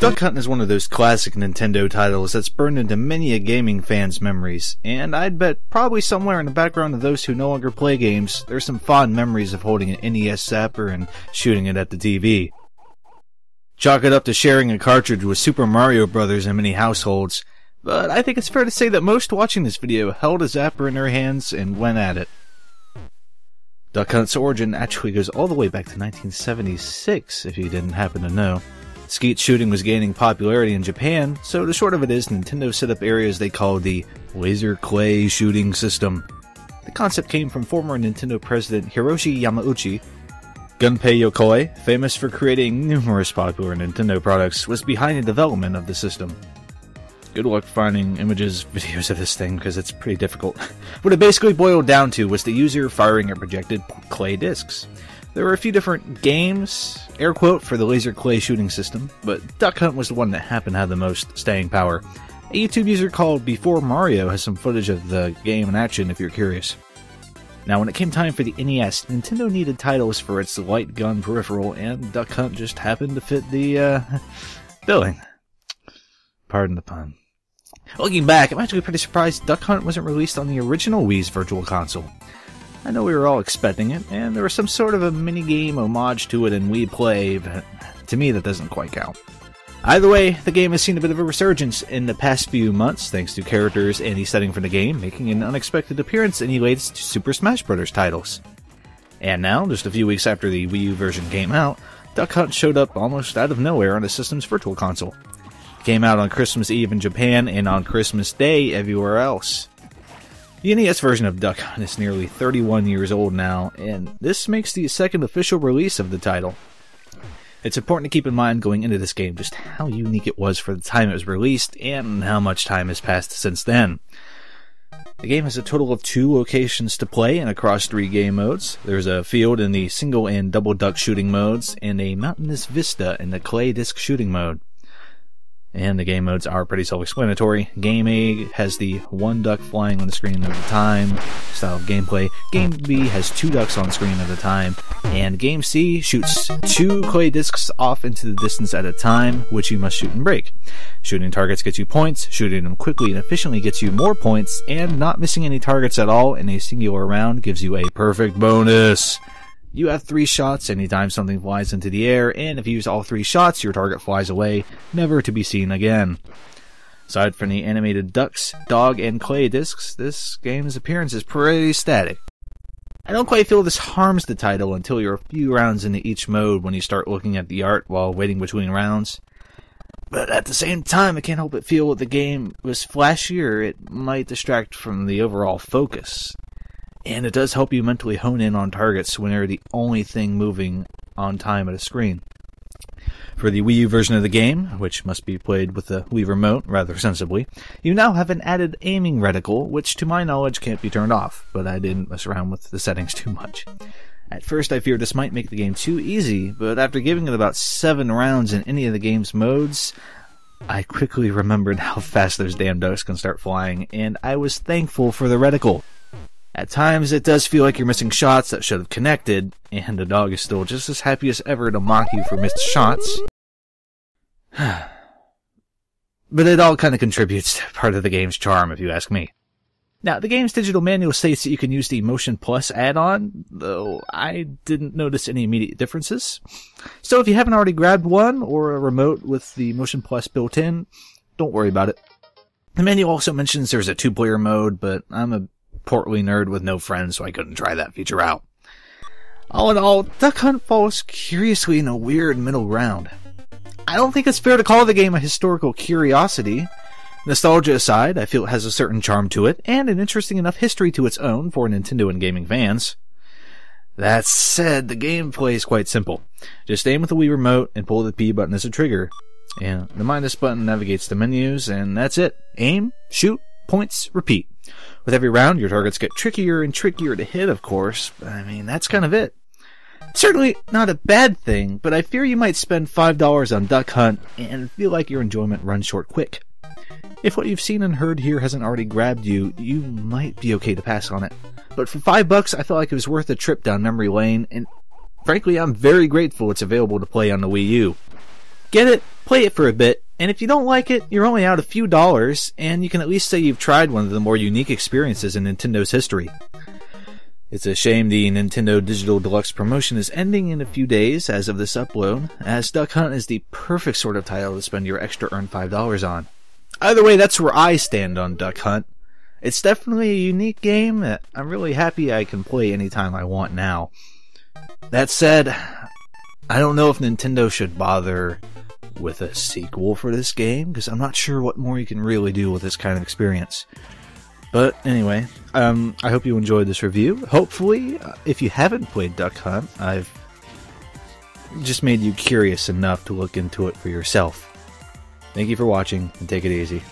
Duck Hunt is one of those classic Nintendo titles that's burned into many a gaming fan's memories, and I'd bet probably somewhere in the background of those who no longer play games, there's some fond memories of holding an NES zapper and shooting it at the TV. Chalk it up to sharing a cartridge with Super Mario Bros. In many households, but I think it's fair to say that most watching this video held a zapper in their hands and went at it. Duck Hunt's origin actually goes all the way back to 1976, if you didn't happen to know. Skeet shooting was gaining popularity in Japan, so the short of it is Nintendo set up areas they called the laser clay shooting system. The concept came from former Nintendo president Hiroshi Yamauchi. Gunpei Yokoi, famous for creating numerous popular Nintendo products, was behind the development of the system. Good luck finding images, videos of this thing, because it's pretty difficult. What it basically boiled down to was the user firing at projected clay discs. There were a few different games, air quote, for the laser clay shooting system, but Duck Hunt was the one that happened to have the most staying power. A YouTube user called Before Mario has some footage of the game in action if you're curious. Now, when it came time for the NES, Nintendo needed titles for its light gun peripheral, and Duck Hunt just happened to fit the, billing. Pardon the pun. Looking back, I'm actually pretty surprised Duck Hunt wasn't released on the original Wii's Virtual Console. I know we were all expecting it, and there was some sort of a minigame homage to it in Wii Play, but to me that doesn't quite count. Either way, the game has seen a bit of a resurgence in the past few months thanks to characters and the setting for the game making an unexpected appearance in the latest Super Smash Bros. Titles. And now, just a few weeks after the Wii U version came out, Duck Hunt showed up almost out of nowhere on the system's Virtual Console. It came out on Christmas Eve in Japan and on Christmas Day everywhere else. The NES version of Duck Hunt is nearly 31 years old now, and this makes the second official release of the title. It's important to keep in mind going into this game just how unique it was for the time it was released, and how much time has passed since then. The game has a total of 2 locations to play and across 3 game modes. There's a field in the single and double duck shooting modes, and a mountainous vista in the clay disc shooting mode. And the game modes are pretty self-explanatory. Game A has the 1 duck flying on the screen at a time style of gameplay. Game B has 2 ducks on screen at a time. And Game C shoots 2 clay discs off into the distance at a time, which you must shoot and break. Shooting targets gets you points, shooting them quickly and efficiently gets you more points, and not missing any targets at all in a singular round gives you a perfect bonus. You have 3 shots anytime something flies into the air, and if you use all 3 shots, your target flies away, never to be seen again. Aside from the animated ducks, dog, and clay discs, this game's appearance is pretty static. I don't quite feel this harms the title until you're a few rounds into each mode when you start looking at the art while waiting between rounds. But at the same time, I can't help but feel that the game was flashier, it might distract from the overall focus. And it does help you mentally hone in on targets when they're the only thing moving on time at a screen. For the Wii U version of the game, which must be played with the Wii Remote rather sensibly, you now have an added aiming reticle, which to my knowledge can't be turned off, but I didn't mess around with the settings too much. At first I feared this might make the game too easy, but after giving it about 7 rounds in any of the game's modes, I quickly remembered how fast those damn ducks can start flying, and I was thankful for the reticle. At times, it does feel like you're missing shots that should have connected, and the dog is still just as happy as ever to mock you for missed shots. But it all kind of contributes to part of the game's charm, if you ask me. Now, the game's digital manual states that you can use the Motion Plus add-on, though I didn't notice any immediate differences. So if you haven't already grabbed one, or a remote with the Motion Plus built in, don't worry about it. The manual also mentions there's a 2-player mode, but I'm a portly nerd with no friends, so I couldn't try that feature out. All in all, Duck Hunt falls curiously in a weird middle ground. I don't think it's fair to call the game a historical curiosity. Nostalgia aside, I feel it has a certain charm to it, and an interesting enough history to its own for Nintendo and gaming fans. That said, the gameplay is quite simple. Just aim with the Wii Remote and pull the P button as a trigger. And the minus button navigates the menus, and that's it. Aim, shoot, points, repeat. With every round, your targets get trickier and trickier to hit, of course. I mean, that's kind of it. Certainly not a bad thing, but I fear you might spend $5 on Duck Hunt and feel like your enjoyment runs short quick. If what you've seen and heard here hasn't already grabbed you, you might be okay to pass on it. But for $5, I felt like it was worth a trip down memory lane, and frankly, I'm very grateful it's available to play on the Wii U. Get it, play it for a bit, and if you don't like it, you're only out a few dollars, and you can at least say you've tried one of the more unique experiences in Nintendo's history. It's a shame the Nintendo Digital Deluxe promotion is ending in a few days as of this upload, as Duck Hunt is the perfect sort of title to spend your extra earned $5 on. Either way, that's where I stand on Duck Hunt. It's definitely a unique game that I'm really happy I can play anytime I want now. That said, I don't know if Nintendo should bother with a sequel for this game, because I'm not sure what more you can really do with this kind of experience. But anyway, I hope you enjoyed this review. Hopefully, if you haven't played Duck Hunt, I've just made you curious enough to look into it for yourself. Thank you for watching, and take it easy.